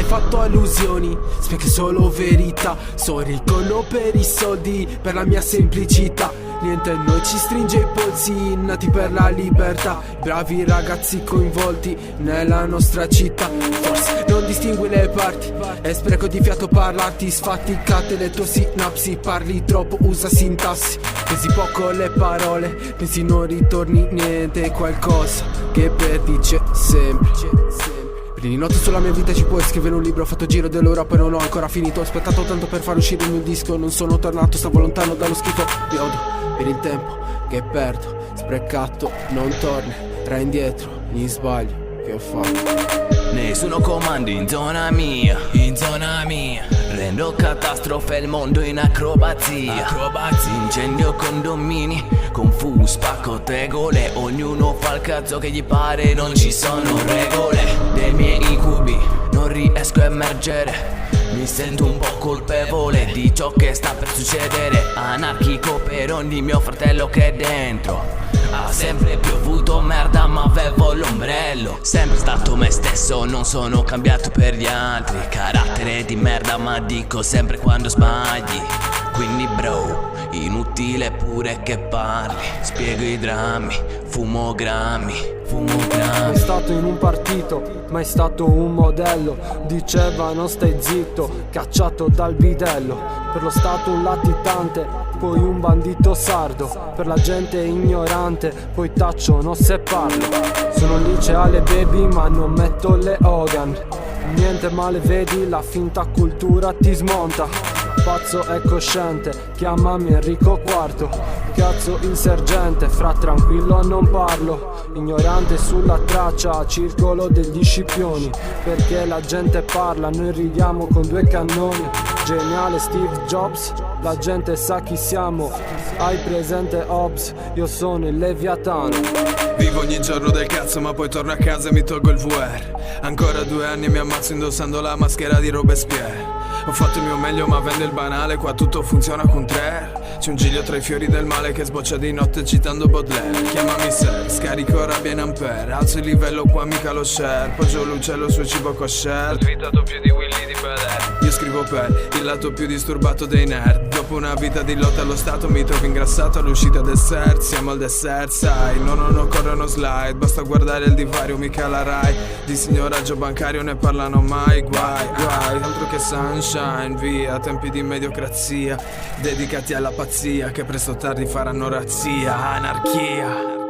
Fatto allusioni, spieghi solo verità. Sorricono per i soldi, per la mia semplicità. Niente a noi ci stringe i polsi, nati per la libertà. Bravi ragazzi coinvolti nella nostra città. Forse non distingui le parti, è spreco di fiato parlarti. Sfaticate le tue sinapsi, parli troppo, usa sintassi. Pensi poco le parole, pensi non ritorni niente. Qualcosa che perdi c'è sempre. Prendi note sulla mia vita, ci puoi scrivere un libro. Ho fatto giro dell'Europa e non ho ancora finito. Ho aspettato tanto per far uscire il mio disco. Non sono tornato, stavo lontano dallo schifo. Mi odio per il tempo che perdo, sprecato, non tornerai indietro. Gli sbagli che ho fatto. Nessuno comandi in zona mia, in zona mia. Rendo catastrofe il mondo in acrobazia. Incendio condomini, confuso, spacco tegole. Ognuno fa il cazzo che gli pare, non ci sono regole. Dei miei incubi non riesco a emergere. Mi sento un po' colpevole di ciò che sta per succedere. Anarchico per ogni mio fratello che è dentro. Ha sempre piovuto merda ma avevo l'ombrello. Sempre stato me stesso, non sono cambiato per gli altri. Carattere di merda ma dico sempre quando sbagli. Quindi bro, inutile pure che parli. Spiego i drammi, fumo grammi. Mai stato in un partito, mai stato un modello. Dicevano stai zitto, cacciato dal bidello. Per lo stato un latitante, poi un bandito sardo. Per la gente ignorante, poi tacciono se parlo. Sono un liceale baby ma non metto le Hogan. Niente male vedi, la finta cultura ti smonta. Pazzo e cosciente, chiamami Enrico IV. Cazzo insergente, fra tranquillo non parlo. Ignorante sulla traccia, circolo degli scipioni. Perché la gente parla, noi ridiamo con due cannoni. Geniale Steve Jobs, la gente sa chi siamo. Hai presente Hobbes, io sono il Leviatano. Vivo ogni giorno del cazzo ma poi torno a casa e mi tolgo il VR. Ancora 2 anni e mi ammazzo indossando la maschera di Robespierre. Ho fatto il mio meglio ma vendo il banale, qua tutto funziona con 3. C'è un giglio tra i fiori del male che sboccia di notte citando Baudelaire. Chiamami Sir, scarico rabbia in ampere. Alzo il livello qua mica lo share. Poggio l'uccello sul cibo kosher. Ho svitato più di Willy di Bel. Io scrivo per il lato più disturbato dei nerd. Dopo una vita di lotta allo stato mi trovo ingrassato all'uscita del dessert. Siamo al dessert, sai, non occorre uno slide. Basta guardare il divario, mica la Rai. Di signoraggio bancario ne parlano mai. Guai, altro che sunshine, via. Tempi di mediocrazia dedicati alla pazzia che presto o tardi faranno razzia. Anarchia.